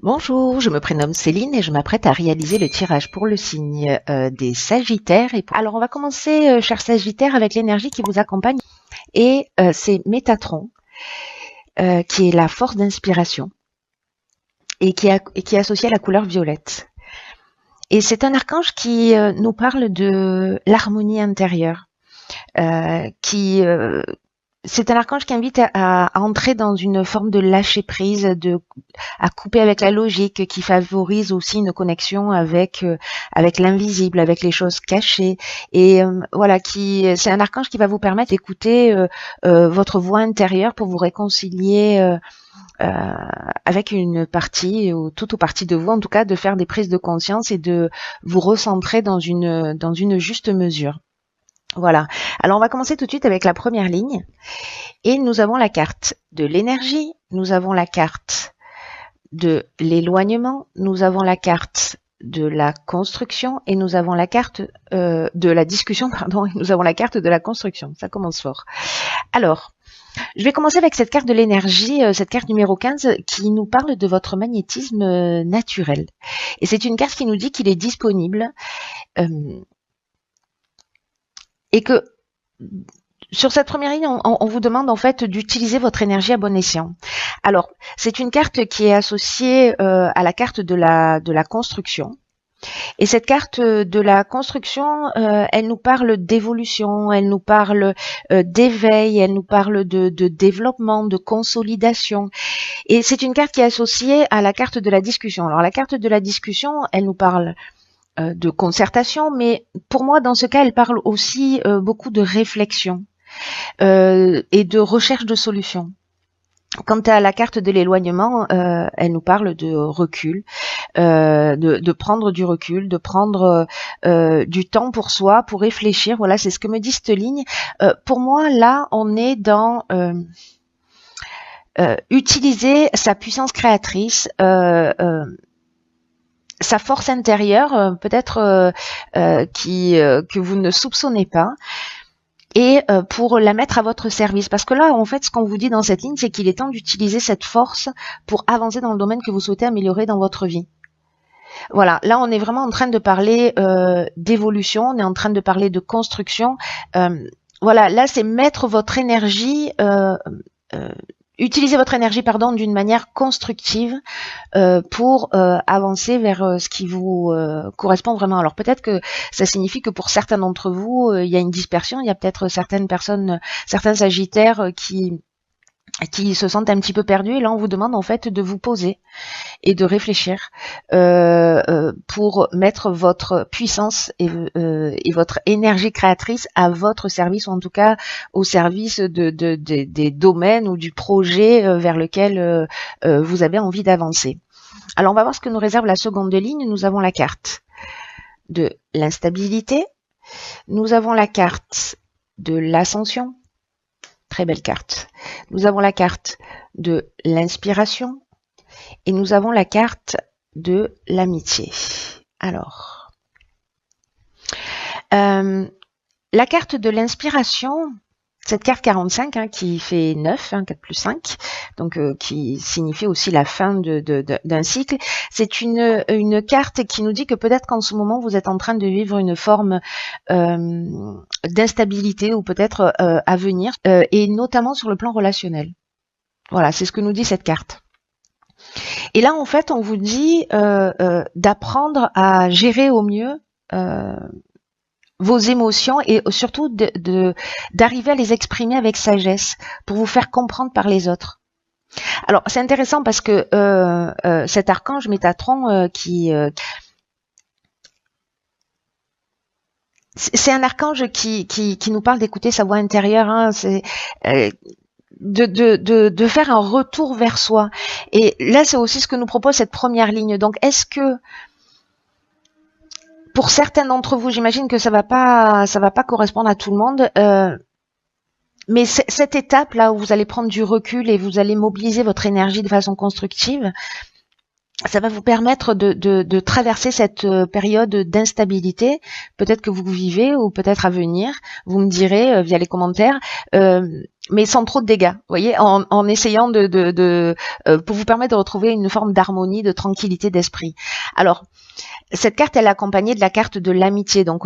Bonjour, je me prénomme Céline et je m'apprête à réaliser le tirage pour le signe des Sagittaires. Alors, on va commencer, cher Sagittaire, avec l'énergie qui vous accompagne. Et c'est Métatron, qui est la force d'inspiration et qui est associé à la couleur violette. Et c'est un archange qui nous parle de l'harmonie intérieure, qui c'est un archange qui invite à entrer dans une forme de lâcher prise, à couper avec la logique, qui favorise aussi une connexion avec l'invisible, avec les choses cachées. Et voilà, c'est un archange qui va vous permettre d'écouter votre voix intérieure pour vous réconcilier avec une partie ou toute ou partie de vous, en tout cas, de faire des prises de conscience et de vous recentrer dans une juste mesure. Voilà. Alors on va commencer tout de suite avec la première ligne. Et nous avons la carte de l'énergie, nous avons la carte de l'éloignement, nous avons la carte de la construction et nous avons la carte de la discussion, pardon, et nous avons la carte de la construction. Ça commence fort. Alors, je vais commencer avec cette carte de l'énergie, cette carte numéro 15 qui nous parle de votre magnétisme naturel. Et c'est une carte qui nous dit qu'il est disponible et que sur cette première ligne, on vous demande en fait d'utiliser votre énergie à bon escient. Alors, c'est une carte qui est associée à la carte de la construction. Et cette carte de la construction, elle nous parle d'évolution, elle nous parle d'éveil, elle nous parle de développement, de consolidation. Et c'est une carte qui est associée à la carte de la discussion. Alors, la carte de la discussion, elle nous parle de concertation, mais pour moi, dans ce cas, elle parle aussi beaucoup de réflexion et de recherche de solutions. Quant à la carte de l'éloignement, elle nous parle de recul, de prendre du recul, de prendre du temps pour soi, pour réfléchir. Voilà, c'est ce que me dit cette ligne. Pour moi, là, on est dans utiliser sa puissance créatrice, sa force intérieure, peut-être que vous ne soupçonnez pas, et pour la mettre à votre service. Parce que là, en fait, ce qu'on vous dit dans cette ligne, c'est qu'il est temps d'utiliser cette force pour avancer dans le domaine que vous souhaitez améliorer dans votre vie. Voilà, là, on est vraiment en train de parler d'évolution, on est en train de parler de construction. Voilà, là, c'est mettre votre énergie... Utilisez votre énergie, pardon, d'une manière constructive pour avancer vers ce qui vous correspond vraiment. Alors peut-être que ça signifie que pour certains d'entre vous, il y a une dispersion. Il y a peut-être certaines personnes, certains sagittaires qui se sentent un petit peu perdus. Et là, on vous demande en fait de vous poser et de réfléchir pour mettre votre puissance et votre énergie créatrice à votre service, ou en tout cas au service des domaines ou du projet vers lequel vous avez envie d'avancer. Alors, on va voir ce que nous réserve la seconde ligne. Nous avons la carte de l'instabilité. Nous avons la carte de l'ascension. Très belle carte. Nous avons la carte de l'inspiration. Et nous avons la carte de l'amitié. Alors, la carte de l'inspiration, cette carte 45 qui fait 9, 4 plus 5, donc qui signifie aussi la fin d'un cycle, c'est une carte qui nous dit que peut-être qu'en ce moment, vous êtes en train de vivre une forme d'instabilité ou peut-être à venir, et notamment sur le plan relationnel. Voilà, c'est ce que nous dit cette carte. Et là, en fait, on vous dit d'apprendre à gérer au mieux vos émotions et surtout d'arriver à les exprimer avec sagesse pour vous faire comprendre par les autres. Alors, c'est intéressant parce que cet archange Métatron c'est un archange qui nous parle d'écouter sa voix intérieure. Hein, c'est de faire un retour vers soi. Et là, c'est aussi ce que nous propose cette première ligne. Donc, est-ce que pour certains d'entre vous, j'imagine que ça va pas correspondre à tout le monde, mais cette étape là où vous allez prendre du recul et vous allez mobiliser votre énergie de façon constructive, ça va vous permettre de traverser cette période d'instabilité, peut-être que vous vivez ou peut-être à venir. Vous me direz via les commentaires, mais sans trop de dégâts. Vous voyez, en essayant pour vous permettre de retrouver une forme d'harmonie, de tranquillité d'esprit. Alors, cette carte, elle est accompagnée de la carte de l'amitié. Donc,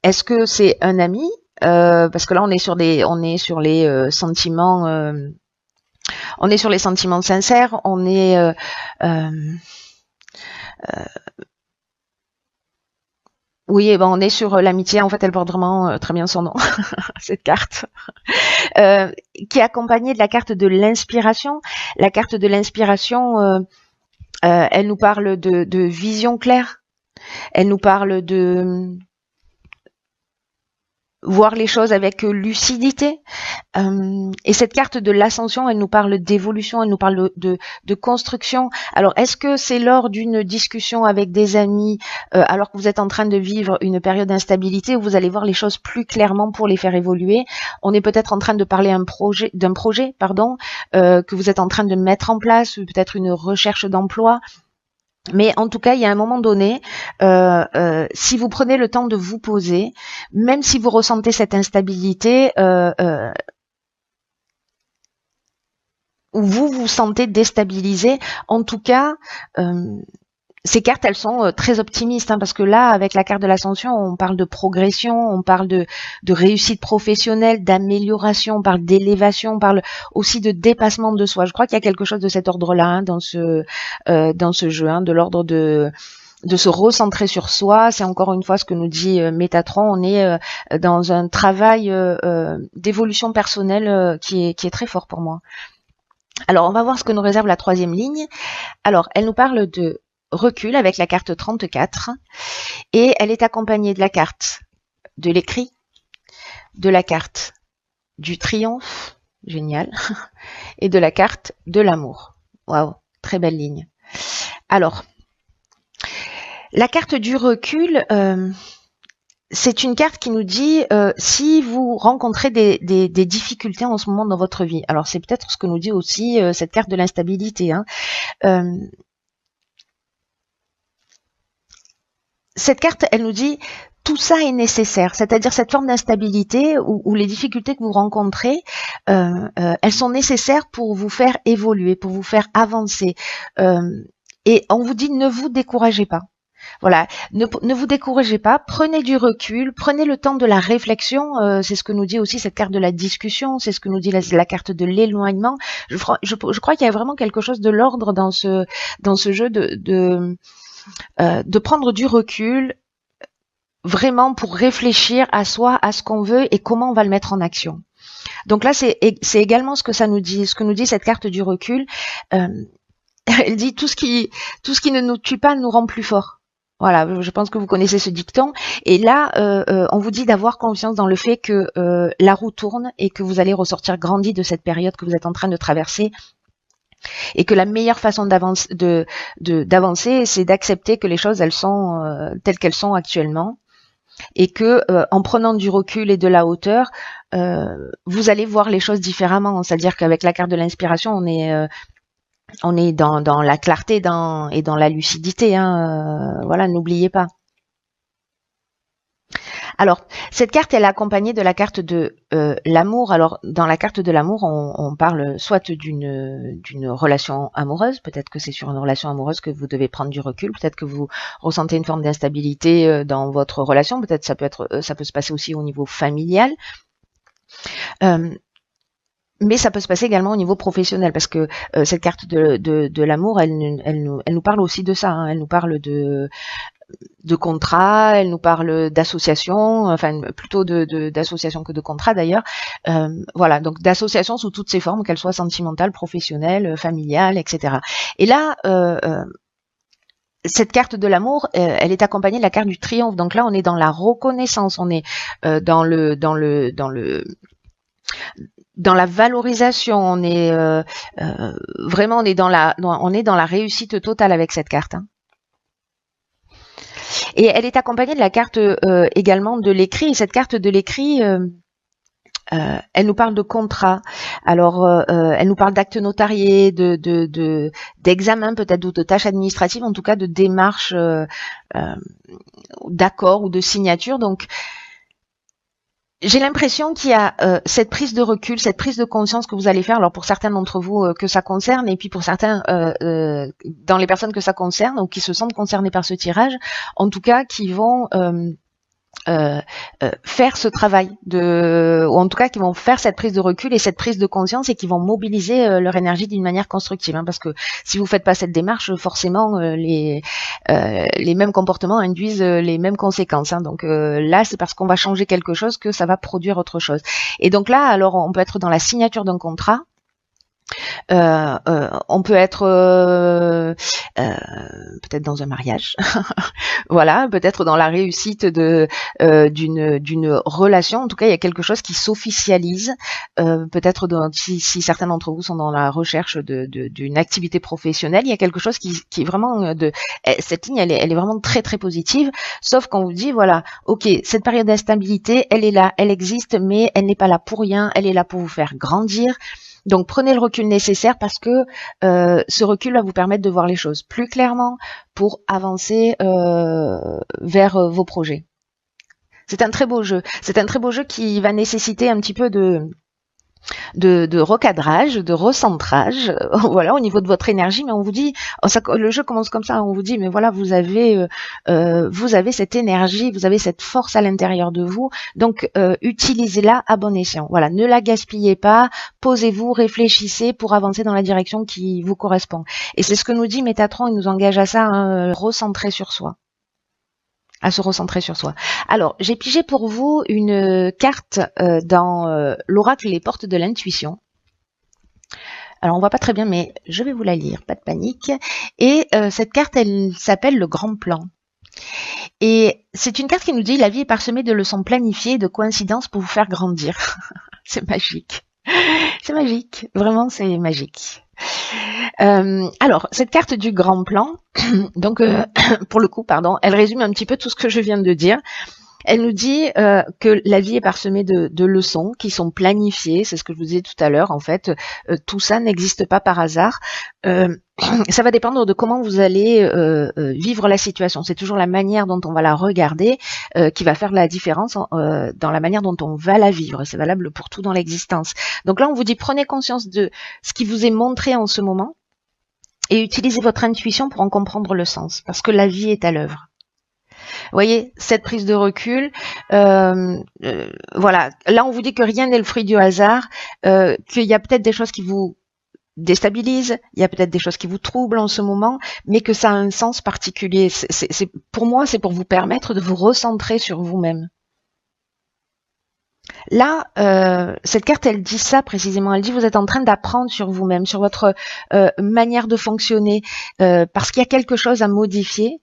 est-ce que c'est un ami? Parce que là, on est sur les sentiments. On est sur les sentiments sincères. On est oui, ben on est sur l'amitié. En fait, elle porte vraiment très bien son nom, cette carte, qui est accompagnée de la carte de l'inspiration. La carte de l'inspiration, elle nous parle de vision claire. Elle nous parle de voir les choses avec lucidité. Et cette carte de l'ascension, elle nous parle d'évolution, elle nous parle de construction. Alors, est-ce que c'est lors d'une discussion avec des amis, alors que vous êtes en train de vivre une période d'instabilité, où vous allez voir les choses plus clairement pour les faire évoluer? On est peut-être en train de parler d'un projet, que vous êtes en train de mettre en place, ou peut-être une recherche d'emploi. Mais en tout cas, il y a un moment donné, si vous prenez le temps de vous poser, même si vous ressentez cette instabilité, ou vous vous sentez déstabilisé, en tout cas, ces cartes, elles sont très optimistes, hein, parce que là, avec la carte de l'ascension, on parle de progression, on parle de réussite professionnelle, d'amélioration, on parle d'élévation, on parle aussi de dépassement de soi. Je crois qu'il y a quelque chose de cet ordre-là, hein, dans ce jeu, hein, de l'ordre de se recentrer sur soi. C'est encore une fois ce que nous dit Métatron. On est dans un travail d'évolution personnelle qui est très fort pour moi. Alors, on va voir ce que nous réserve la troisième ligne. Alors, elle nous parle de recul avec la carte 34 et elle est accompagnée de la carte de l'écrit, de la carte du triomphe, génial, et de la carte de l'amour. Waouh, très belle ligne. Alors, la carte du recul, c'est une carte qui nous dit si vous rencontrez des difficultés en ce moment dans votre vie. Alors, c'est peut-être ce que nous dit aussi cette carte de l'instabilité, hein. Cette carte, elle nous dit tout ça est nécessaire, c'est-à-dire cette forme d'instabilité ou les difficultés que vous rencontrez, elles sont nécessaires pour vous faire évoluer, pour vous faire avancer. Et on vous dit ne vous découragez pas. Voilà, ne vous découragez pas, prenez du recul, prenez le temps de la réflexion, c'est ce que nous dit aussi cette carte de la discussion, c'est ce que nous dit la carte de l'éloignement. Je crois qu'il y a vraiment quelque chose de l'ordre dans ce jeu de prendre du recul, vraiment pour réfléchir à soi, à ce qu'on veut et comment on va le mettre en action. Donc là, c'est également ce que ça nous dit, ce que nous dit cette carte du recul. Elle dit tout ce qui ne nous tue pas nous rend plus forts. Voilà, je pense que vous connaissez ce dicton. Et là, on vous dit d'avoir confiance dans le fait que la roue tourne et que vous allez ressortir grandi de cette période que vous êtes en train de traverser. Et que la meilleure façon d'avancer, c'est d'accepter que les choses, elles sont telles qu'elles sont actuellement. Et que en prenant du recul et de la hauteur, vous allez voir les choses différemment. C'est-à-dire qu'avec la carte de l'inspiration, on est dans la clarté et dans la lucidité, hein, voilà, n'oubliez pas. Alors, cette carte, elle est accompagnée de la carte de l'amour. Alors, dans la carte de l'amour, on parle soit d'une relation amoureuse, peut-être que c'est sur une relation amoureuse que vous devez prendre du recul, peut-être que vous ressentez une forme d'instabilité dans votre relation, peut-être ça peut se passer aussi au niveau familial. Mais ça peut se passer également au niveau professionnel, parce que cette carte de l'amour, elle nous parle aussi de ça, hein. Elle nous parle de contrat, elle nous parle d'association, enfin plutôt d'association que de contrat d'ailleurs. Voilà, donc d'association sous toutes ses formes, qu'elles soient sentimentales, professionnelles, familiales, etc. Et là, cette carte de l'amour, elle est accompagnée de la carte du triomphe. Donc là, on est dans la reconnaissance, on est dans la valorisation, on est vraiment on est dans la réussite totale avec cette carte, hein. Et elle est accompagnée de la carte également de l'écrit. Et cette carte de l'écrit, Elle nous parle de contrat. Alors, elle nous parle d'actes notariés, d'examens peut-être, ou de tâches administratives, en tout cas de démarches, d'accords ou de signatures. Donc, j'ai l'impression qu'il y a cette prise de recul, cette prise de conscience que vous allez faire. Alors pour certains d'entre vous que ça concerne, et puis pour certains dans les personnes que ça concerne ou qui se sentent concernés par ce tirage, en tout cas qui vont faire ce travail ou en tout cas qui vont faire cette prise de recul et cette prise de conscience et qui vont mobiliser leur énergie d'une manière constructive, hein, parce que si vous faites pas cette démarche, forcément les mêmes comportements induisent les mêmes conséquences, hein. Donc là c'est parce qu'on va changer quelque chose que ça va produire autre chose. Et donc là, alors on peut être dans la signature d'un contrat. On peut être peut-être dans un mariage, voilà, peut-être dans la réussite d'une relation. En tout cas, il y a quelque chose qui s'officialise. Peut-être si certains d'entre vous sont dans la recherche d'une activité professionnelle, il y a quelque chose qui est vraiment cette ligne, elle est vraiment très très positive. Sauf qu'on vous dit voilà, ok, cette période d'instabilité, elle est là, elle existe, mais elle n'est pas là pour rien. Elle est là pour vous faire grandir. Donc prenez le recul nécessaire parce que ce recul va vous permettre de voir les choses plus clairement pour avancer vers vos projets. C'est un très beau jeu. C'est un très beau jeu qui va nécessiter un petit peu de recadrage, de recentrage, voilà, au niveau de votre énergie. Mais on vous dit, le jeu commence comme ça, on vous dit, mais voilà, vous avez cette énergie, vous avez cette force à l'intérieur de vous, donc utilisez-la à bon escient. Voilà, ne la gaspillez pas, posez-vous, réfléchissez pour avancer dans la direction qui vous correspond. Et c'est ce que nous dit Métatron, il nous engage à ça, hein, recentrer sur soi. À se recentrer sur soi. Alors, j'ai pigé pour vous une carte dans l'oracle Les Portes de l'intuition. Alors, on voit pas très bien, mais je vais vous la lire, pas de panique. Et cette carte, elle s'appelle le Grand Plan. Et c'est une carte qui nous dit « La vie est parsemée de leçons planifiées et de coïncidences pour vous faire grandir. » C'est magique. C'est magique. Vraiment, c'est magique. Alors, cette carte du Grand Plan, donc pour le coup, pardon, elle résume un petit peu tout ce que je viens de dire. Elle nous dit que la vie est parsemée de leçons qui sont planifiées, c'est ce que je vous disais tout à l'heure, en fait, tout ça n'existe pas par hasard. Ça va dépendre de comment vous allez vivre la situation. C'est toujours la manière dont on va la regarder qui va faire la différence dans la manière dont on va la vivre. C'est valable pour tout dans l'existence. Donc là, on vous dit, prenez conscience de ce qui vous est montré en ce moment et utilisez votre intuition pour en comprendre le sens, parce que la vie est à l'œuvre. Vous voyez, cette prise de recul, voilà. Là, on vous dit que rien n'est le fruit du hasard, qu'il y a peut-être des choses qui vous déstabilisent, il y a peut-être des choses qui vous troublent en ce moment, mais que ça a un sens particulier. Pour moi, c'est pour vous permettre de vous recentrer sur vous-même. Là, cette carte, elle dit ça précisément. Elle dit vous êtes en train d'apprendre sur vous-même, sur votre manière de fonctionner, parce qu'il y a quelque chose à modifier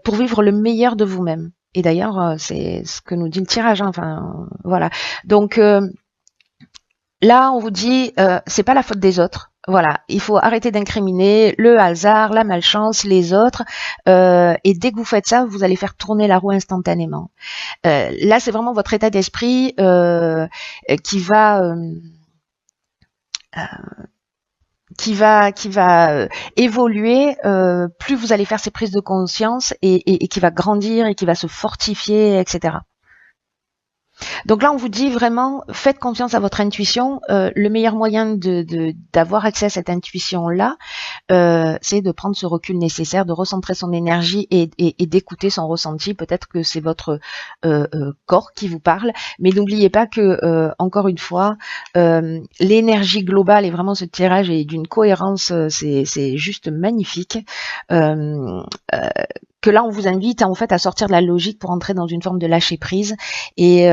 pour vivre le meilleur de vous-même. Et d'ailleurs, c'est ce que nous dit le tirage. Hein, enfin, voilà. Donc là, on vous dit, c'est pas la faute des autres. Voilà, il faut arrêter d'incriminer le hasard, la malchance, les autres. Et dès que vous faites ça, vous allez faire tourner la roue instantanément. Là, c'est vraiment votre état d'esprit qui va évoluer. Plus vous allez faire ces prises de conscience et qui va grandir et qui va se fortifier, etc. Donc là, on vous dit vraiment, faites confiance à votre intuition. Le meilleur moyen d'avoir accès à cette intuition-là, c'est de prendre ce recul nécessaire, de recentrer son énergie et d'écouter son ressenti. Peut-être que c'est votre corps qui vous parle, mais n'oubliez pas que, encore une fois, l'énergie globale et vraiment ce tirage est d'une cohérence, c'est juste magnifique. Que là, on vous invite en fait à sortir de la logique pour entrer dans une forme de lâcher prise et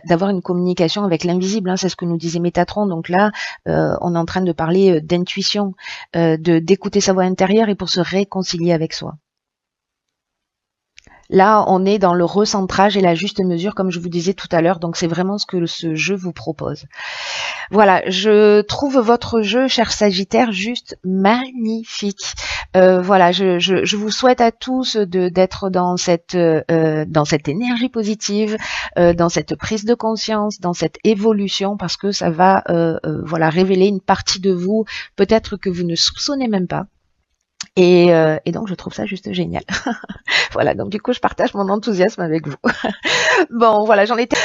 d'avoir une communication avec l'invisible. Hein, c'est ce que nous disait Métatron. Donc là, on est en train de parler d'intuition, d'écouter sa voix intérieure et pour se réconcilier avec soi. Là, on est dans le recentrage et la juste mesure, comme je vous disais tout à l'heure. Donc, c'est vraiment ce que ce jeu vous propose. Voilà, je trouve votre jeu, cher Sagittaire, juste magnifique. Voilà, je vous souhaite à tous d'être dans cette énergie positive, dans cette prise de conscience, dans cette évolution, parce que ça va voilà révéler une partie de vous, peut-être que vous ne soupçonnez même pas. Et donc je trouve ça juste génial. Voilà, donc du coup je partage mon enthousiasme avec vous. Bon, voilà, j'en étais